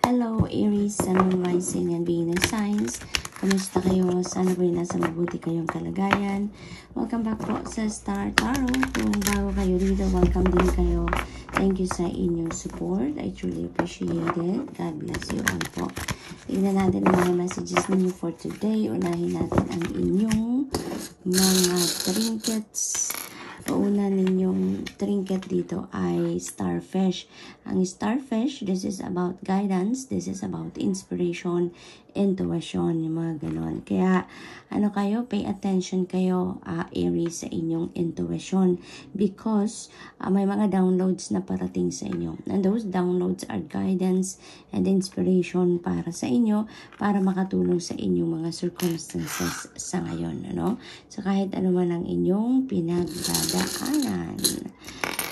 Hello, Aries, Sun, Moon, Rising, and Venus signs. Kamusta kayo? Sana po nasa mabuti kayong kalagayan. Welcome back po sa Star Tarot. Kung bago kayo dito, welcome din kayo. Thank you sa inyong support. I truly appreciate it. God bless you all po. Tingnan natin ang mga messages ninyo for today. Unahin natin ang inyong mga trinkets. Pauna ninyong trinket dito ay starfish. Ang starfish, this is about guidance, this is about inspiration, intuition, yung mga ganon. Kaya, pay attention kayo, Aries, sa inyong intuition because may mga downloads na parating sa inyo. And those downloads are guidance and inspiration para sa inyo, para makatulong sa inyong mga circumstances sa ngayon. So, kahit ano man ang inyong pinagdadaanan.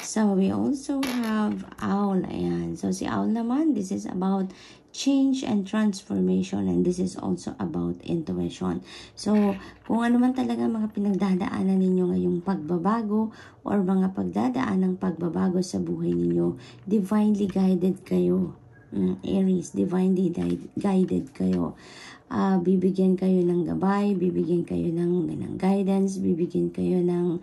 So, we also have Owl. Ayan. So, si Owl naman, this is about change and transformation, and this is also about intuition. So, kung ano man talaga mga pinagdadaanan ninyo ngayong pagbabago or mga pagdadaan ng pagbabago sa buhay ninyo, divinely guided kayo. Aries, divinely guided kayo. Bibigyan kayo ng gabay, bibigyan kayo ng guidance, bibigyan kayo ng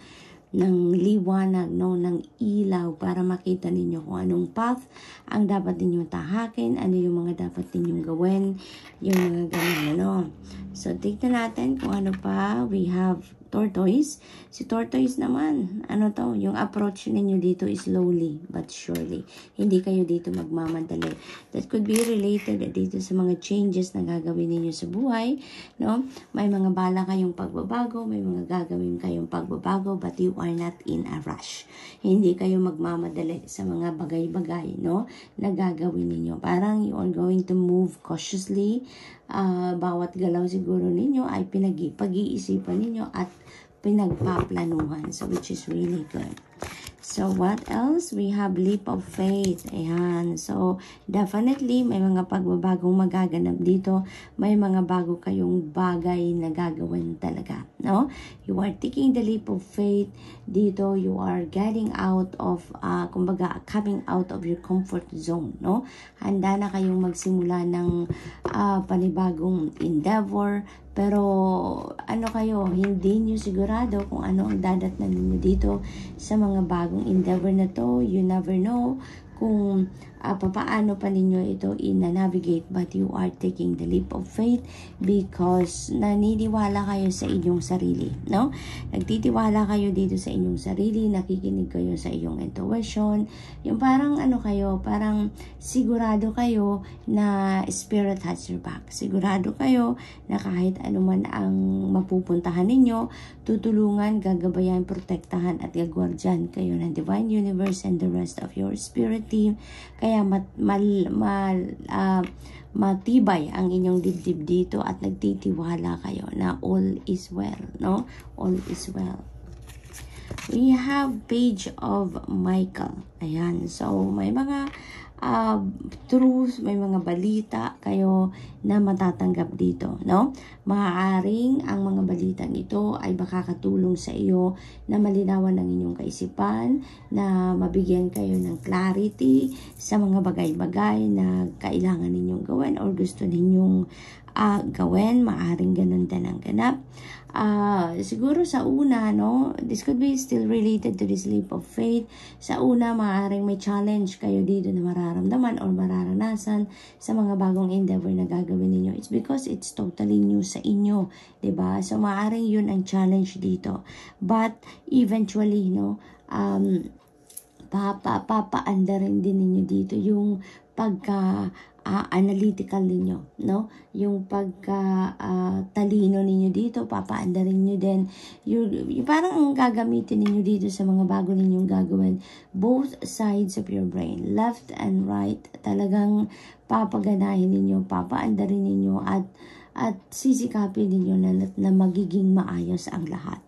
liwanag, ng ilaw para makita ninyo kung anong path ang dapat ninyong tahakin, ano yung mga dapat ninyong gawin, yung mga ganun, So, tignan natin kung ano pa. We have Tortoise. Si Tortoise naman, yung approach ninyo dito is slowly but surely. Hindi kayo dito magmamadali. That could be related dito sa mga changes na gagawin ninyo sa buhay, May mga bala kayong pagbabago, may mga gagawin kayong pagbabago, but you are not in a rush. Hindi kayo magmamadali sa mga bagay-bagay, na gagawin ninyo. Parang you are going to move cautiously. Bawat galaw siguro ninyo ay pag-iisipan ninyo at pinagpaplanuhan. So, which is really good. So, what else? We have leap of faith. Ayan. So, definitely, may mga pagbabagong magaganap dito. May mga bago kayong bagay na gagawin talaga. You are taking the leap of faith. Dito, you are getting out of, coming out of your comfort zone. Handa na kayong magsimula ng panibagong endeavor. Pero, hindi nyo sigurado kung ano ang dadatnan ninyo dito sa mga bagong endeavor na to. You never know kung papaano pa ninyo ito i-navigate, but you are taking the leap of faith because naniniwala kayo sa inyong sarili, Nagtitiwala kayo dito sa inyong sarili, nakikinig kayo sa iyong intuition, yung parang parang sigurado kayo na spirit has your back. Sigurado kayo na kahit anuman ang mapupuntahan ninyo, tutulungan, gagabayan, protektahan at gagwardyan kayo ng Divine Universe and the rest of your spirit team. Kaya matibay ang inyong dibdib dito at nagtitiwala kayo na all is well, All is well. We have Page of Michael. Ayan. So, may mga truth, may mga balita kayo na matatanggap dito, Maaaring ang mga balitang ito ay makakatulong sa iyo na malinawan ang inyong kaisipan, na mabigyan kayo ng clarity sa mga bagay-bagay na kailangan ninyong gawin or gusto ninyong gawin. Maaaring ganun din ang ganap. Siguro sa una, this could be still related to this leap of faith. Sa una, maaaring may challenge kayo dito na mararamdaman or mararanasan sa mga bagong endeavor na gagawin ninyo. It's because it's totally new sa inyo, diba? So, maaaring yun ang challenge dito. But, eventually, papaanda rin din ninyo dito yung analytical ninyo, Yung talino ninyo dito, papaandarin nyo din. Yung parang ang gagamitin ninyo dito sa mga bago ninyong gagawin. Both sides of your brain, left and right, talagang papaganahin ninyo, papaandarin ninyo at sisikapin ninyo na magiging maayos ang lahat,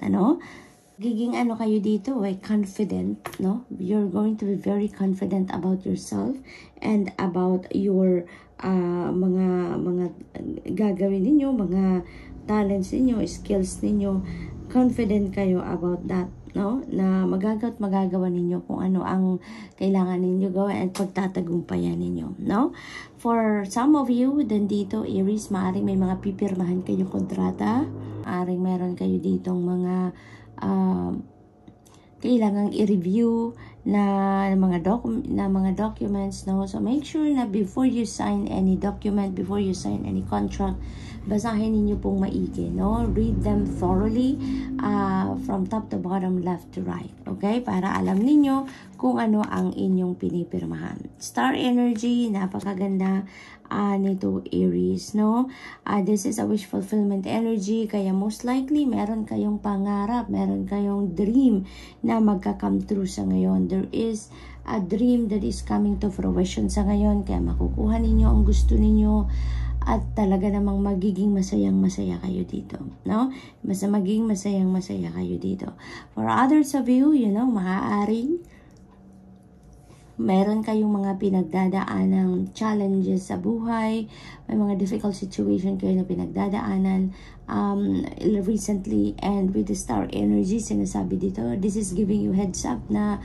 Giging kayo dito, confident, You're going to be very confident about yourself and about your mga gagawin ninyo, mga talents ninyo, skills ninyo. Confident kayo about that, no? Na magagawa ninyo kung ano ang kailangan ninyo gawin at pagtatagumpayan ninyo, no? For some of you, dito, Aries, maaaring may mga pipirmahan kayong kontrata. Maaaring meron kayo ditong mga kailangang i-review na mga documents, no? So make sure na before you sign any document, before you sign any contract, basahin ninyo pong maigi, no? Read them thoroughly from top to bottom, left to right, okay? Para alam ninyo kung ano ang inyong pinipirmahan. Star energy, napakaganda nito, Aries, no? This is a wish fulfillment energy, kaya most likely meron kayong pangarap, meron kayong dream na magka-come true sa ngayon. There is a dream that is coming to fruition sa ngayon, kaya makukuha ninyo ang gusto ninyo at talaga namang magiging masayang-masaya kayo dito, no? Magiging masayang-masaya kayo dito. For others of you, maaaring meron kayong mga pinagdadaanang challenges sa buhay, may mga difficult situation kayo na pinagdadaanan recently, and with the star energy, sinasabi dito, this is giving you heads up na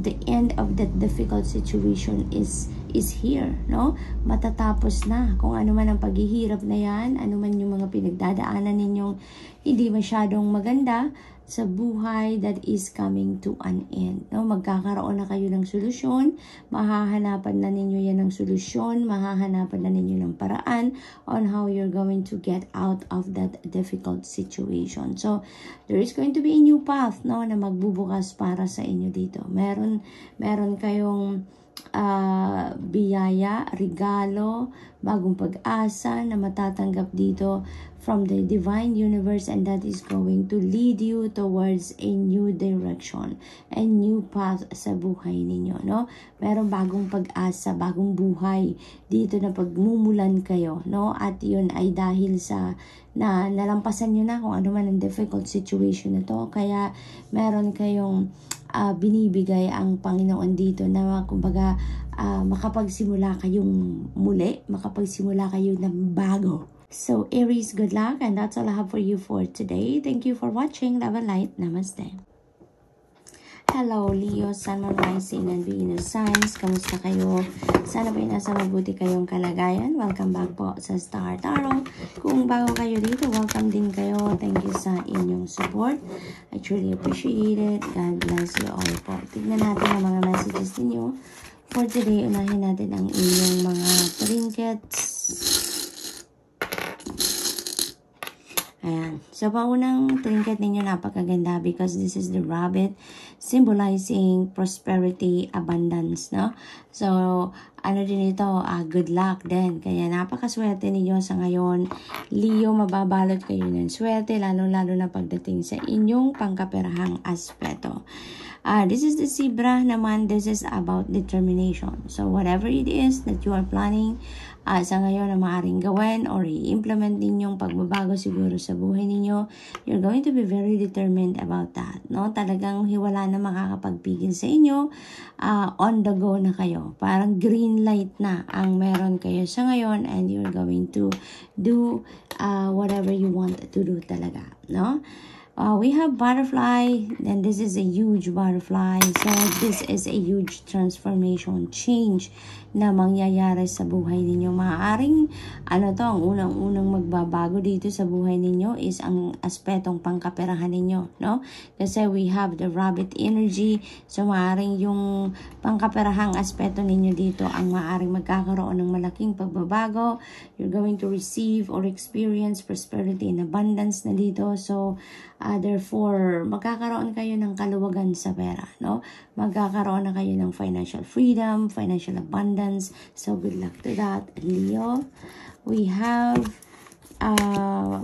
the end of that difficult situation is here, no? Matatapos na kung ano man ang paghihirap na yan, ano man yung mga pinagdadaanan ninyong hindi masyadong maganda sa buhay, that is coming to an end, no? Magkakaroon na kayo ng solusyon, mahahanapan na ninyo yan ng solusyon, mahahanapan na ninyo ng paraan on how you're going to get out of that difficult situation. So there is going to be a new path, no, na magbubukas para sa inyo dito. Meron kayong biyaya, regalo, bagong pag-asa na matatanggap dito from the divine universe, and that is going to lead you towards a new direction, a new path sa buhay ninyo, no? Meron bagong pag-asa, bagong buhay dito na pagmumulan kayo, no? At yun ay dahil sa na nalampasan nyo na kung ano man ang difficult situation na to, kaya meron kayong binibigay ang Panginoon dito na kumbaga makapagsimula kayong muli, makapagsimula kayo ng bago. So Aries, good luck, and that's all I have for you for today. Thank you for watching. Love and light. Namaste. Hello, Leo, Sun, Moon, Rising, and Venus signs. Kamusta kayo? Sana ba nasa mabuti kayong kalagayan? Welcome back po sa Star Tarot. Kung bago kayo dito, welcome din kayo. Thank you sa inyong support. I truly appreciate it. God bless you all po. Tignan natin ang mga messages ninyo. For today, unahin natin ang inyong mga trinkets. Ayan. So, paunang trinket ninyo napakaganda because this is the rabbit symbolizing prosperity, abundance, no? So, ano din ito? Good luck din. Kaya napakaswerte ninyo sa ngayon. Leo, mababalot kayo ng swerte, lalo-lalo na pagdating sa inyong pangkaperahang aspeto. This is the Zebra naman. This is about determination. So, whatever it is that you are planning sa ngayon na maaaring gawin or i-implement ninyong pagbabago siguro sa buhay ninyo, you're going to be very determined about that, no? Talagang wala na makakapagpigil sa inyo, on the go na kayo. Parang green light na ang meron kayo sa ngayon, and you're going to do whatever you want to do talaga, no? We have butterfly, and this is a huge butterfly. So this is a huge transformation, change na mangyayari sa buhay ninyo. Maaaring, ang unang-unang magbabago dito sa buhay ninyo is ang aspetong pangkaperahan ninyo, no? Kasi we have the rabbit energy. So maaaring yung pangkaperahang aspeto ninyo dito ang maaaring magkakaroon ng malaking pagbabago. You're going to receive or experience prosperity and abundance na dito. So therefore, magkakaroon kayo ng kaluwagan sa pera, no? Magkakaroon na kayo ng financial freedom, financial abundance. So, good luck to that, Leo. We have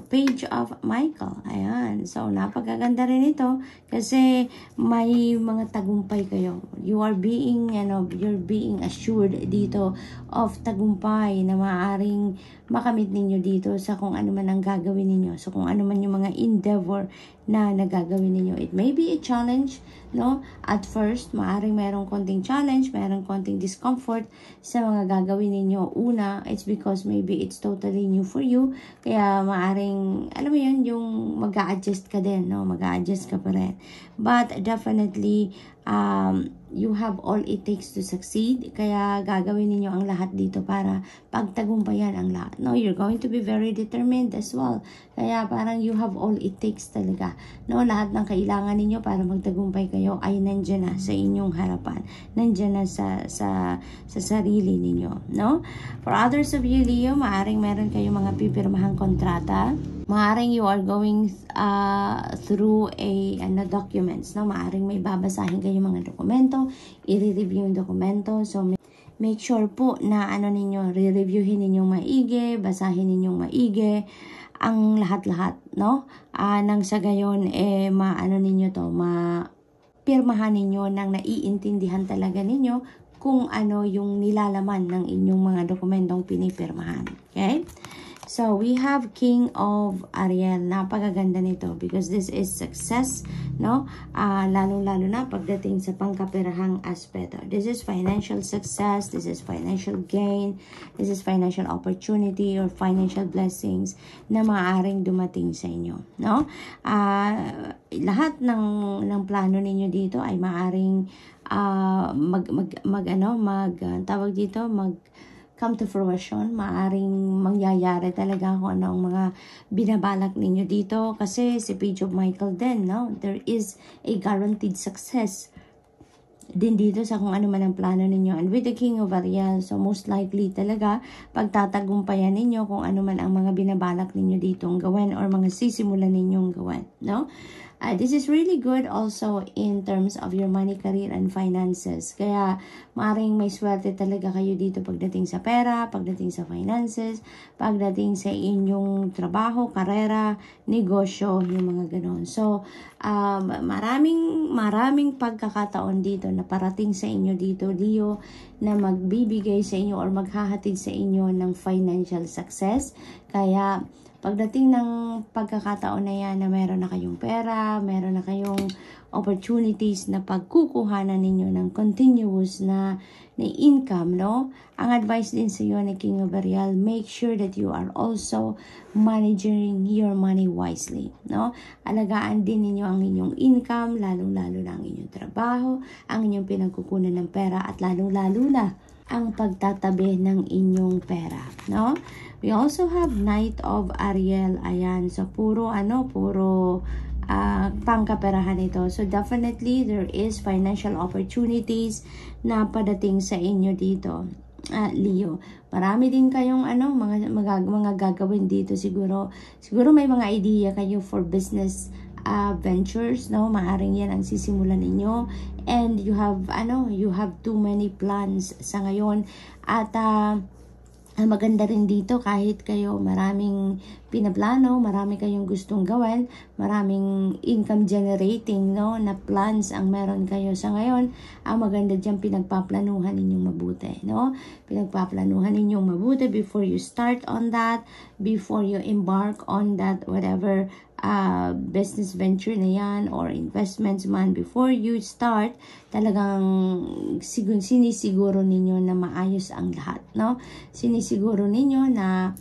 page of Michael. Ayan. So, napakaganda rin ito kasi may mga tagumpay kayo. You're being assured dito of tagumpay na maaaring makamit ninyo dito sa kung ano man ang gagawin ninyo. So, kung ano man yung mga endeavor na nagagawin ninyo. It may be a challenge, no? At first, maaring mayroong konting challenge, mayroong konting discomfort sa mga gagawin ninyo. Una, it's because maybe it's totally new for you. Kaya maaring, alam mo yun, yung mag-a-adjust ka din, no? Mag-a-adjust ka pa rin. But definitely, you have all it takes to succeed. Kaya gagawin ninyo ang lahat dito para pagtagumpayan ang lahat. No, you're going to be very determined as well. Kaya parang you have all it takes talaga. No, lahat ng kailangan ninyo para magtagumpay kayo ay nandiyan na sa inyong harapan. Nandiyan na sa sarili ninyo. No? For others of you, Leo, maaring meron kayong mga pipirmahang kontrata. Maaring you are going through documents. No? Maaring may babasahin kayong mga dokumento, i-review yung dokumento. So, make sure po na re-reviewin ninyong maigi, basahin ninyong maigi, ang lahat-lahat, no? Nang sa gayon, pirmahan ninyo nang naiintindihan talaga ninyo kung ano yung nilalaman ng inyong mga dokumentong pinipirmahan. Okay? So, we have King of Ariel. Napakaganda nito because this is success, no? Lalo-lalo na pagdating sa pangkapirahang aspeto. This is financial success, this is financial gain, this is financial opportunity or financial blessings na maaaring dumating sa inyo, no? Lahat ng plano ninyo dito ay maaaring come to fruition, maaring mangyayari talaga kung ano ang mga binabalak ninyo dito kasi si Page of Michael din, no? There is a guaranteed success din dito sa kung ano man ang plano ninyo. And with the King of Ariel, so most likely talaga pagtatagumpayan ninyo kung ano man ang mga binabalak ninyo ditong gawin or mga sisimulan ninyong gawin, no? This is really good also in terms of your money, career, and finances. Kaya maaaring may swerte talaga kayo dito pagdating sa pera, pagdating sa finances, pagdating sa inyong trabaho, karera, negosyo, yung mga ganon. So, maraming pagkakataon dito na parating sa inyo dito, Leo, na magbibigay sa inyo or maghahatid sa inyo ng financial success. Kaya, pagdating ng pagkakataon na yan na meron na kayong pera, meron na kayong opportunities na pagkukuhanan ninyo ng continuous na income, no? Ang advice din sa iyo ni King of Ariel, make sure that you are also managing your money wisely, no? Alagaan din ninyo ang inyong income, lalong-lalo na ang inyong trabaho, ang inyong pinagkukunan ng pera, at lalong-lalo na ang pagtatabi ng inyong pera, no? We also have Knight of Ariel. Ayan. So, puro pangkaperahan ito. So, definitely, there is financial opportunities na padating sa inyo dito, Leo. Marami din kayong mga gagawin dito siguro. Siguro may mga idea kayo for business ventures, no? Maaring yan ang sisimulan ninyo. And you have too many plans sa ngayon. At, maganda rin dito kahit kayo maraming pinaplano, marami kayong gustong gawin, maraming income generating, no, na plans ang meron kayo sa ngayon. Ang maganda diyan pinagpaplanuhan ninyong mabuti, no? Pinagpaplanuhan ninyong mabuti before you start on that, before you embark on that whatever business venture na yan or investments man. Before you start, talagang sinisiguro ninyo na maayos ang lahat, no? Sinisiguro ninyo na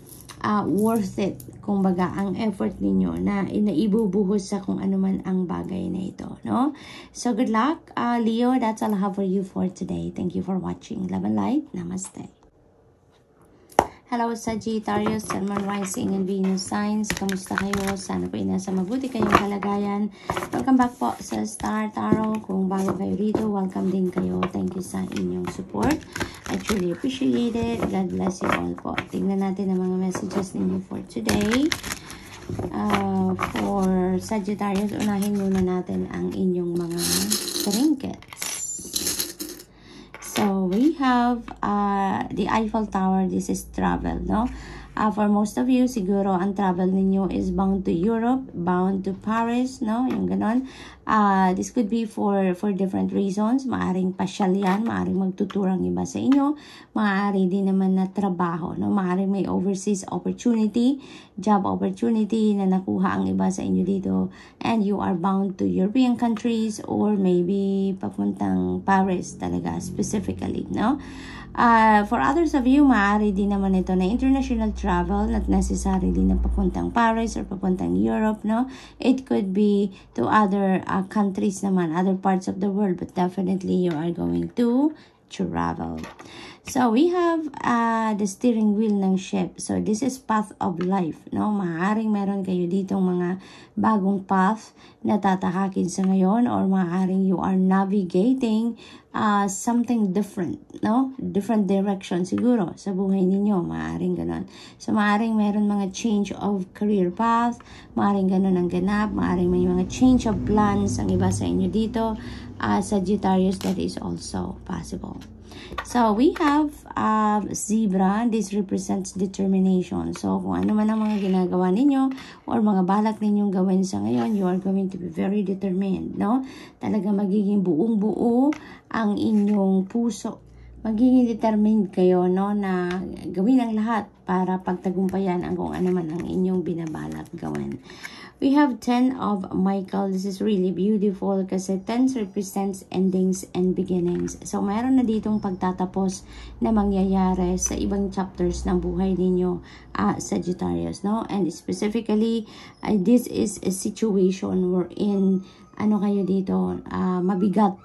worth it, kumbaga, ang effort ninyo na inaibubuhos sa kung ano man ang bagay na ito, no? So, good luck, Leo. That's all I have for you for today. Thank you for watching. Love and light. Namaste. Hello, Sagittarius, Sun, Moon, Rising, and Venus signs. Kamusta kayo? Sana po nasa mabuti kayong kalagayan. Welcome back po sa Star Tarot. Kung bago kayo rito, welcome din kayo. Thank you sa inyong support. I truly appreciate it. God bless you all po. Tingnan natin ang mga messages ninyo for today. For Sagittarius, unahin muna natin ang inyong mga trinkets. So, we have the Eiffel Tower. This is travel, no? For most of you, siguro ang travel ninyo is bound to Europe, bound to Paris, no? Yung ganon. This could be for different reasons. Maaring pasyal yan, maaring magtuturang iba sa inyo, maaari din naman na trabaho, no? Maaring may overseas opportunity, job opportunity na nakuha ang iba sa inyo dito, and you are bound to European countries or maybe papuntang Paris talaga specifically, no? For others of you, maaari din naman ito na international travel, not necessarily na papuntang Paris or papuntang Europe, no? It could be to other countries naman, other parts of the world, but definitely you are going to travel. So we have the steering wheel ng ship. So this is path of life, no? Maaaring meron kayo ditong mga bagong path na tatahakin sa ngayon, or maaaring you are navigating something different, no? Different direction siguro sa buhay ninyo, maaaring ganon. So maaaring meron mga change of career path, maaaring ganon ang ganap, maaaring may mga change of plans ang iba sa inyo dito. Sagittarius, that is also possible. So we have zebra. This represents determination. So kung ano man ang mga ginagawa ninyo or mga balak ninyong gawin sa ngayon, you are going to be very determined, no? Talaga magiging buong-buo ang inyong puso. Magiging determined kayo, no, na gawin ang lahat para pagtagumpayan ang kung ano man ang inyong binabalak gawin. We have 10 of Michael. This is really beautiful kasi 10 represents endings and beginnings. So, mayroon na ditong pagtatapos na mangyayari sa ibang chapters ng buhay ninyo, Sagittarius, no? And specifically, this is a situation wherein, kayo dito, mabigat.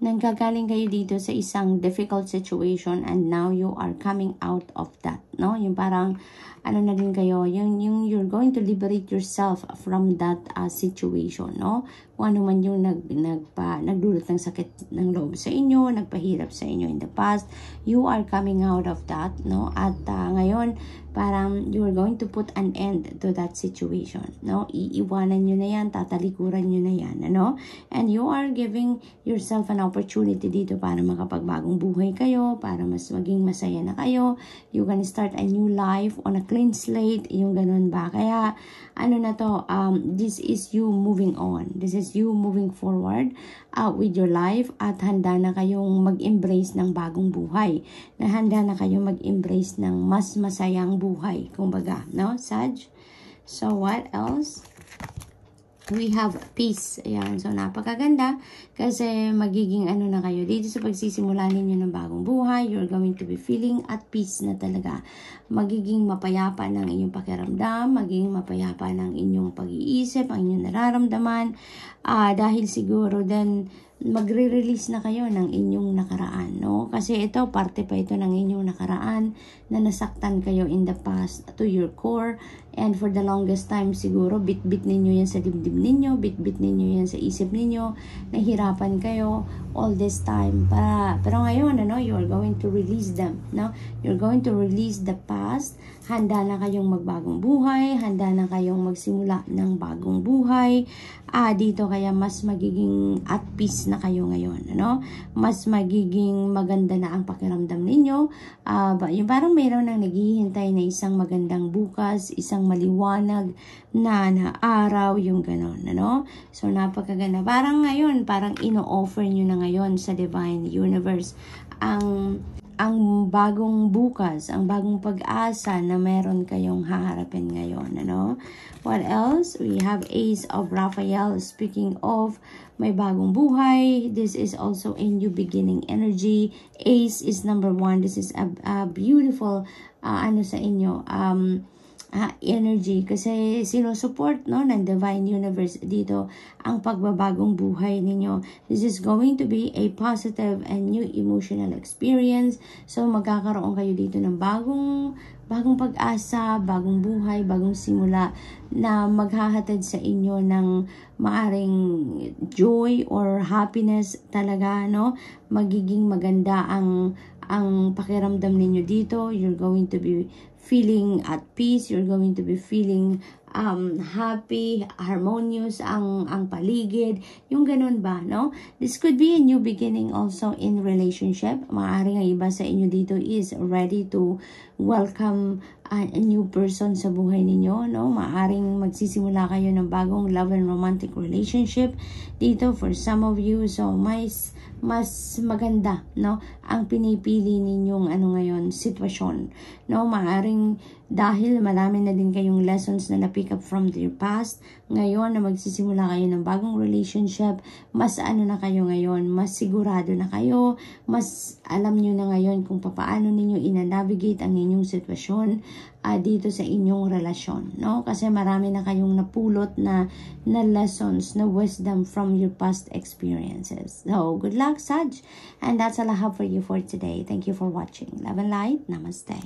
Nanggagaling kayo dito sa isang difficult situation and now you are coming out of that, no? Yung parang, na din kayo, yung you're going to liberate yourself from that situation, no? Kung ano man yung nagdulot ng sakit ng loob sa inyo, nagpahirap sa inyo in the past, you are coming out of that, no? At ngayon, parang you are going to put an end to that situation, no? Iiwanan nyo na yan, tatalikuran nyo na yan, ano? And you are giving yourself an opportunity dito para makapagbagong buhay kayo, para mas maging masaya na kayo. You can start a new life on a clean slate, yung ganun ba? Kaya, this is you moving on. This is you moving forward with your life at handa na kayong mag-embrace ng bagong buhay. Na handa na kayong mag-embrace ng mas masayang buhay, kumbaga, no, Sag? So, what else? We have peace. Ayan. So, napakaganda kasi magiging na kayo dito sa pagsisimula ninyo ng bagong buhay. You're going to be feeling at peace na talaga. Magiging mapayapa ng inyong pakiramdam, magiging mapayapa ng inyong pag-iisip, ang inyong nararamdaman. Dahil siguro then magre-release na kayo ng inyong nakaraan, no? Kasi ito, parte pa ito ng inyong nakaraan na nasaktan kayo in the past to your core. And for the longest time, siguro, bit-bit ninyo yan sa dibdib ninyo, bit-bit ninyo yan sa isip ninyo, nahirapan kayo all this time. Pero ngayon, you are going to release them, no? You're going to release the past. Handa na kayong magbagong buhay, handa na kayong magsimula ng bagong buhay. Dito kaya mas magiging at peace na kayo ngayon, ano? Mas magiging maganda na ang pakiramdam ninyo. Yung parang mayroon nang naghihintay na isang magandang bukas, isang maliwanag na araw, yung ganon, ano? So, napakaganda. Parang ngayon, parang ino-offer nyo na ngayon sa Divine Universe ang bagong bukas, ang bagong pag-asa na meron kayong haharapin ngayon, ano? What else? We have Ace of Raphael. Speaking of may bagong buhay, this is also a new beginning energy. Ace is number 1. This is a beautiful sa inyo energy kasi sinusupport, no, ng Divine Universe dito ang pagbabagong buhay ninyo. This is going to be a positive and new emotional experience. So magkakaroon kayo dito ng bagong pag-asa, bagong buhay, bagong simula na maghahatid sa inyo ng maaring joy or happiness talaga, no? Magiging maganda ang pakiramdam ninyo dito. You're going to be feeling at peace, you're going to be feeling happy, harmonious ang paligid, yung ganun ba, no? This could be a new beginning also in relationship. Maaaring ang iba sa inyo dito is ready to welcome a new person sa buhay ninyo, no? Maaaring magsisimula kayo ng bagong love and romantic relationship dito for some of you. So mas maganda, no, ang pinipili ninyong ngayon sitwasyon, no? Maaaring dahil marami na din kayong lessons na na-pick up from your past, ngayon na magsisimula kayo ng bagong relationship, mas na kayo ngayon, mas sigurado na kayo, mas alam nyo na ngayon kung paano ninyo ina-navigate ang inyong sitwasyon dito sa inyong relasyon, no? Kasi marami na kayong napulot na lessons, na wisdom from your past experiences. So, good luck, Sag. And that's all I have for you for today. Thank you for watching. Love and light. Namaste.